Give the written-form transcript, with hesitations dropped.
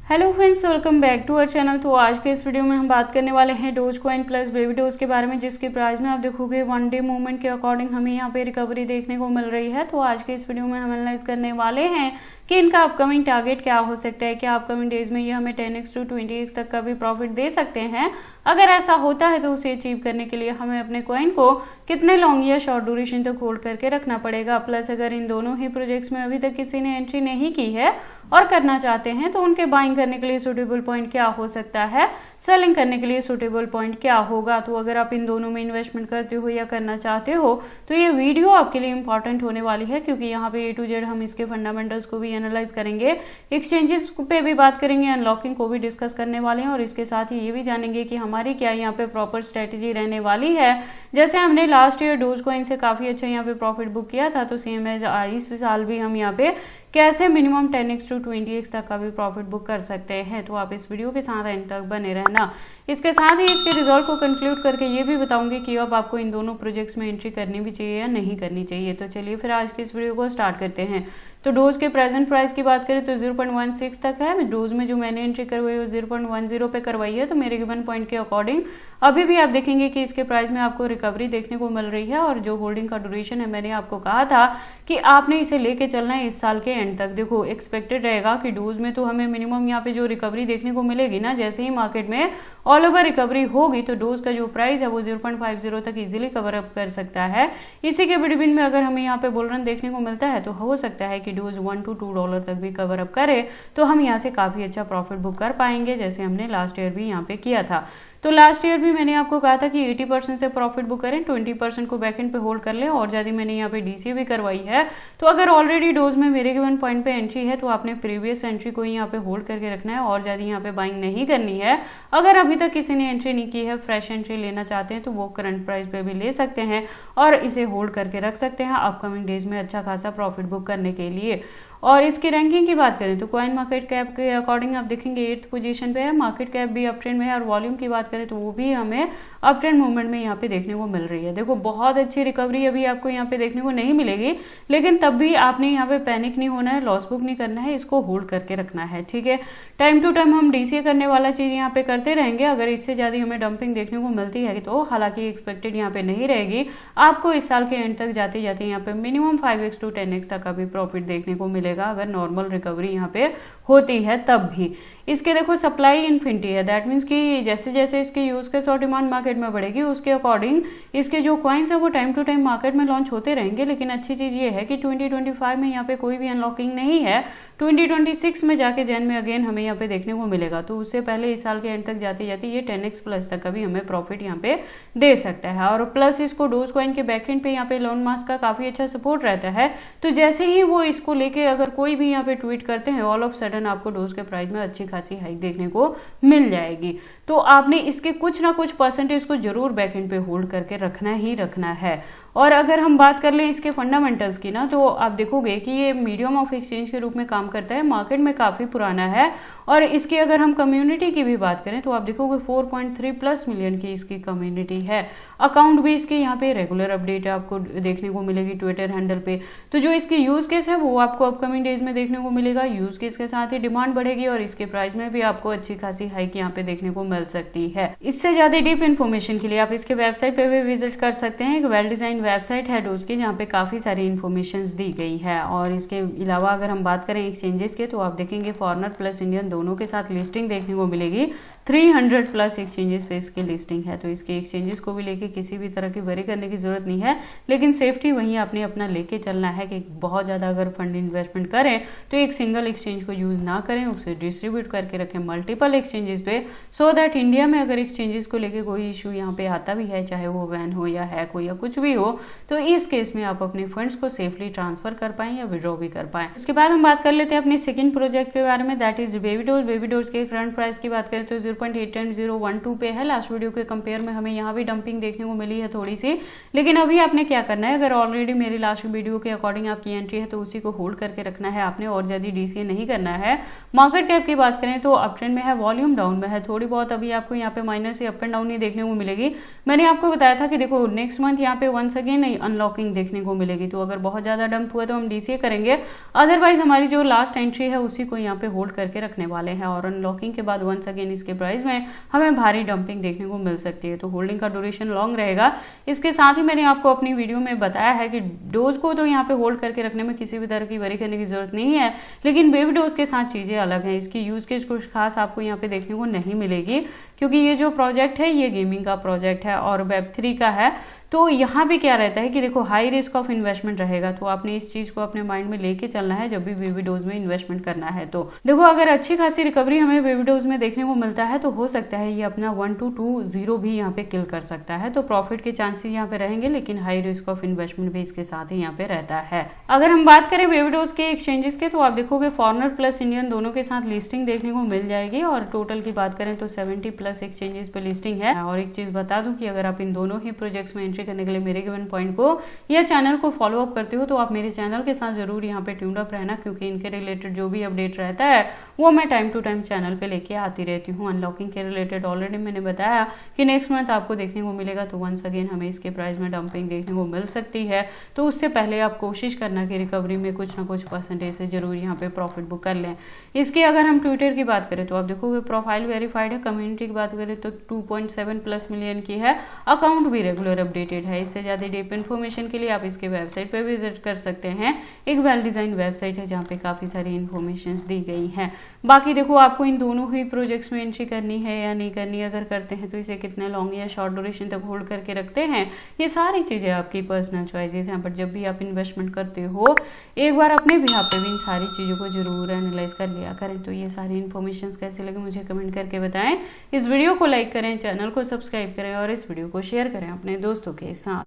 Hello friends, welcome back to our channel. तो आज के इस वीडियो में हम बात करने वाले हैं dose coin plus baby dose के बारे में, जिसके प्राइस में आप देखोगे वन डे मूवमेंट के अकॉर्डिंग हमें यहाँ पे रिकवरी देखने को मिल रही है। तो आज के इस वीडियो में हम एनालाइज करने वाले हैं कि इनका अपकमिंग टारगेट क्या हो सकता है, क्या अपकमिंग डेज में ये हमें 10x to 20x तक का भी प्रॉफिट दे सकते हैं। अगर ऐसा होता है तो उसे अचीव करने के लिए हमें अपने कॉइन को कितने लॉन्ग या शॉर्ट ड्यूरेशन तक होल्ड करके रखना पड़ेगा। प्लस अगर इन दोनों ही प्रोजेक्ट्स में अभी तक किसी ने एंट्री नहीं की है और करना चाहते हैं तो उनके बाइंग करने के लिए सुटेबल पॉइंट क्या हो सकता है, सेलिंग करने के लिए सुटेबल पॉइंट क्या होगा। तो अगर आप इन दोनों में इन्वेस्टमेंट करते हो या करना चाहते हो तो ये वीडियो आपके लिए इंपॉर्टेंट होने वाली है, क्योंकि यहाँ पे A to Z हम इसके फंडामेंटल्स को भी एनालाइज करेंगे, एक्सचेंजेस पे भी बात करेंगे, अनलॉकिंग को भी डिस्कस करने वाले हैं और इसके साथ ही ये भी जानेंगे कि हमारी क्या यहाँ पे प्रॉपर स्ट्रेटेजी रहने वाली है। जैसे हमने लास्ट ईयर डोज कॉइन से काफी अच्छा यहाँ पे प्रॉफिट बुक किया था, तो सेम एज इस साल भी हम यहाँ पे कैसे मिनिमम 10x to 20x तक का भी प्रॉफिट बुक कर सकते हैं। तो आप इस वीडियो के साथ एंड तक बने रहना। इसके साथ ही इसके रिजल्ट को कंक्लूड करके ये भी बताऊंगी कि अब आपको इन दोनों प्रोजेक्ट्स में एंट्री करनी भी चाहिए या नहीं करनी चाहिए। तो चलिए फिर आज की इस वीडियो को स्टार्ट करते हैं। तो डोज के प्रेजेंट प्राइस की बात करें तो 0.16 तक है। डोज में जो मैंने एंट्री करवाई है वो 0.10 पे करवाई है। तो मेरे गिवन पॉइंट के अकॉर्डिंग अभी भी आप देखेंगे कि इसके प्राइस में आपको रिकवरी देखने को मिल रही है। और जो होल्डिंग का ड्यूरेशन है, मैंने आपको कहा था कि आपने इसे लेके चलना है इस साल के एंड तक। देखो, एक्सपेक्टेड रहेगा कि डोज में तो हमें मिनिमम यहाँ पे जो रिकवरी देखने को मिलेगी ना, जैसे ही मार्केट में ऑल ओवर रिकवरी होगी तो डोज का जो प्राइस है वो 0.50 तक इजीली कवर अप कर सकता है। इसी के बिटवीन में अगर हमें यहाँ पे बुल रन देखने को मिलता है तो हो सकता है कि डोज $1 to $2 तक भी कवर अप करे, तो हम यहाँ से काफी अच्छा प्रॉफिट बुक कर पाएंगे, जैसे हमने लास्ट ईयर भी यहाँ पे किया था। तो लास्ट ईयर भी मैंने आपको कहा था कि 80% से प्रॉफिट बुक करें, 20% को बैकएंड पे होल्ड कर लें, और ज्यादा मैंने यहाँ पे डीसीए भी करवाई है। तो अगर ऑलरेडी डोज में मेरे गिवन पॉइंट पे एंट्री है तो आपने प्रीवियस एंट्री को यहाँ पे होल्ड करके रखना है और ज्यादा यहाँ पे बाइंग नहीं करनी है। अगर अभी तक किसी ने एंट्री नहीं की है, फ्रेश एंट्री लेना चाहते हैं तो वो करंट प्राइस पे भी ले सकते हैं और इसे होल्ड करके रख सकते हैं अपकमिंग डेज में अच्छा खासा प्रॉफिट बुक करने के लिए। और इसकी रैंकिंग की बात करें तो कॉइन मार्केट कैप के अकॉर्डिंग आप देखेंगे 8th पोजीशन पे है। मार्केट कैप भी अप ट्रेंड में है और वॉल्यूम की बात करें तो वो भी हमें अप ट्रेंड मूवमेंट में यहाँ पे देखने को मिल रही है। देखो, बहुत अच्छी रिकवरी अभी आपको यहाँ पे देखने को नहीं मिलेगी, लेकिन तब भी आपने यहाँ पे पैनिक नहीं होना है, लॉस बुक नहीं करना है, इसको होल्ड करके रखना है। ठीक है, टाइम टू टाइम हम डीसीए करने वाला चीज यहाँ पे करते रहेंगे। अगर इससे ज्यादा हमें डंपिंग देखने को मिलती है तो हालांकि एक्सपेक्टेड यहाँ पे नहीं रहेगी, आपको इस साल के एंड तक जाते जाते यहाँ पे मिनिमम 5x to 10x तक का भी प्रॉफिट देखने को मिलेगा, अगर नॉर्मल रिकवरी यहाँ पे होती है तब भी। इसके देखो सप्लाई इन्फिनिटी है, दैट मीन्स कि जैसे जैसे इसके यूज केस और डिमांड मार्केट में बढ़ेगी उसके अकॉर्डिंग इसके जो कॉइन्स है वो टाइम टू टाइम मार्केट में लॉन्च होते रहेंगे। लेकिन अच्छी चीज ये है कि 2025 में यहाँ पे कोई भी अनलॉकिंग नहीं है, 2026 में जाके जैन में अगेन हमें यहाँ पे देखने को मिलेगा। तो उससे पहले इस साल के एंड तक जाते जाते ये 10x प्लस तक का भी हमें प्रॉफिट यहाँ पे दे सकता है। और प्लस इसको डोज कॉइन के बैकएंड पे यहाँ पे लोन मास्क का काफी अच्छा सपोर्ट रहता है। तो जैसे ही वो इसको लेके अगर कोई भी यहाँ पे ट्वीट करते हैं, ऑल ऑफ सडन आपको डोज के प्राइस में अच्छी खासी हाइक देखने को मिल जाएगी। तो आपने इसके कुछ ना कुछ परसेंटेज को जरूर बैकएंड पे होल्ड करके रखना ही रखना है। और अगर हम बात कर लें इसके फंडामेंटल्स की ना, तो आप देखोगे कि ये मीडियम ऑफ एक्सचेंज के रूप में काम करता है, मार्केट में काफी पुराना है। और इसकी अगर हम कम्युनिटी की भी बात करें तो आप देखोगे 4.3+ मिलियन की इसकी कम्युनिटी है। अकाउंट भी इसके यहाँ पे रेगुलर अपडेट आपको देखने को मिलेगी ट्विटर हैंडल पे। तो जो इसकी यूज केस है वो आपको अपकमिंग डेज में देखने को मिलेगा। यूज केस के साथ ही डिमांड बढ़ेगी और इसके प्राइस में भी आपको अच्छी खासी हाइक यहाँ पे देखने को मिल सकती है। इससे ज्यादा डीप इन्फॉर्मेशन के लिए आप इसके वेबसाइट पे भी विजिट कर सकते हैं। एक वेल डिजाइन वेबसाइट है डोज की, जहाँ पे काफी सारी इन्फॉर्मेशन दी गई है। और इसके अलावा अगर हम बात करें एक्सचेंजेस के तो आप देखेंगे फॉरेनर प्लस इंडियन दोनों के साथ लिस्टिंग देखने को मिलेगी। 300+ एक्सचेंजेस पे इसकी लिस्टिंग है। तो इसके एक्सचेंजेस को भी लेके किसी भी तरह की वरी करने की जरूरत नहीं है, लेकिन सेफ्टी वहीं आपने अपना लेके चलना है कि बहुत ज्यादा अगर फंड इन्वेस्टमेंट करें तो एक सिंगल एक्सचेंज को यूज ना करें, उसे डिस्ट्रीब्यूट करके रखें मल्टीपल एक्सचेंजेस पे, सो दैट इंडिया में अगर एक्सचेंजेस को लेके कोई इशू यहाँ पे आता भी है, चाहे वो वैन हो या हैक हो या कुछ भी हो, तो इस केस में आप अपने फंड्स को सेफली ट्रांसफर कर पाएं या विड्रॉ भी कर पाएं। उसके बाद हम बात कर लेते हैं अपने सेकंड प्रोजेक्ट के बारे में, that is baby dose. Baby dose के करंट प्राइस की बात करें तो 0.81012 पे है। लास्ट वीडियो के कंपेयर में हमें यहाँ भी डंपिंग देखने को मिली है थोड़ी सी, लेकिन अभी आपने क्या करना है, अगर ऑलरेडी मेरी लास्ट वीडियो के अकॉर्डिंग आपकी एंट्री है तो उसी को होल्ड करके रखना है आपने, और ज्यादा डीसीए नहीं करना है। मार्केट कैप की बात करें तो अप ट्रेंड में है, वॉल्यूम डाउन में है, थोड़ी बहुत अभी आपको यहाँ पे माइनर से अप एंड डाउन ही देखने को मिलेगी। मैंने आपको बताया था कि देखो नेक्स्ट मंथ यहाँ पे वंस अगेन नई अनलॉकिंग देखने को मिलेगी। तो अगर बहुत ज्यादा डंप हुआ तो हम डीसीए करेंगे, अदरवाइज हमारी जो लास्ट एंट्री है उसी को यहाँ पे होल्ड करके रखने वाले हैं और अनलॉकिंग के बाद वंस अगेन इसके प्राइस में हमें भारी डंपिंग देखने को मिल सकती है। तो होल्डिंग का ड्यूरेशन लॉन्ग रहेगा। इसके साथ ही मैंने आपको अपनी वीडियो में बताया है कि डोज को तो यहाँ पे होल्ड करके रखने में किसी भी तरह की वरी करने की जरूरत नहीं है, लेकिन बेबी डोज के साथ चीजें अलग हैं। इसकी यूज केस कुछ खास आपको यहाँ पे देखने को नहीं मिलेगी, क्योंकि ये जो प्रोजेक्ट है ये गेमिंग का प्रोजेक्ट है और वेब3 का है। तो यहाँ भी क्या रहता है कि देखो हाई रिस्क ऑफ इन्वेस्टमेंट रहेगा, तो आपने इस चीज को अपने माइंड में लेके चलना है जब भी बेबी डोज में इन्वेस्टमेंट करना है। तो देखो अगर अच्छी खासी रिकवरी हमें बेबी डोज में देखने को मिलता है तो हो सकता है ये अपना 1220 भी यहाँ पे किल कर सकता है। तो प्रॉफिट के चांसेस यहाँ पे रहेंगे, लेकिन हाई रिस्क ऑफ इन्वेस्टमेंट भी इसके साथ ही यहाँ पे रहता है। अगर हम बात करें बेबी डोज के एक्सचेंजेस के, तो आप देखोगे फॉरेनर प्लस इंडियन दोनों के साथ लिस्टिंग देखने को मिल जाएगी और टोटल की बात करें तो 70+ एक्सचेंजेस पे लिस्टिंग है। और एक चीज बता दूं कि अगर आप इन दोनों ही प्रोजेक्ट्स में एंट्री करने के लिए मेरे गिवन पॉइंट को या चैनल को फॉलो अप करते हो तो आप मेरे चैनल के साथ जरूर यहाँ पे ट्यून्ड अप रहना, क्योंकि इनके रिलेटेड जो भी अपडेट रहता है वो मैं टाइम टू टाइम चैनल पे लेके आती रहती हूँ। अनलॉकिंग के रिलेटेड ऑलरेडी मैंने बताया कि नेक्स्ट मंथ आपको देखने को मिलेगा, तो वंस अगेन हमें इसके प्राइस में डंपिंग देखने को मिल सकती है। तो उससे पहले आप कोशिश करना कि रिकवरी में कुछ ना कुछ परसेंटेज से जरूर यहाँ पे प्रॉफिट बुक कर लें। इसके अगर हम ट्विटर की बात करें तो आप देखोगे प्रोफाइल वेरीफाइड है, कम्युनिटी की बात करें तो 2.7+ मिलियन की है, अकाउंट भी रेगुलर अपडेटेड है। इससे ज्यादा डीप इन्फॉर्मेशन के लिए आप इसके वेबसाइट पे विजिट कर सकते हैं। एक वेल डिजाइन वेबसाइट है जहाँ पे काफी सारी इन्फॉर्मेशन दी गई हैं। बाकी देखो आपको इन दोनों ही प्रोजेक्ट्स में एंट्री करनी है या नहीं करनी, अगर करते हैं तो इसे कितने लॉन्ग या शॉर्ट ड्यूरेशन तक होल्ड करके रखते हैं, ये सारी चीजें आपकी पर्सनल चॉइसेस हैं। बट जब भी आप इन्वेस्टमेंट करते हो एक बार अपने बिहाफ पे भी इन सारी चीजों को जरूर एनालाइज कर लिया करें। तो ये सारी इन्फॉर्मेशन कैसे लगे मुझे कमेंट करके बताएं। इस वीडियो को लाइक करें, चैनल को सब्सक्राइब करें और इस वीडियो को शेयर करें अपने दोस्तों के साथ।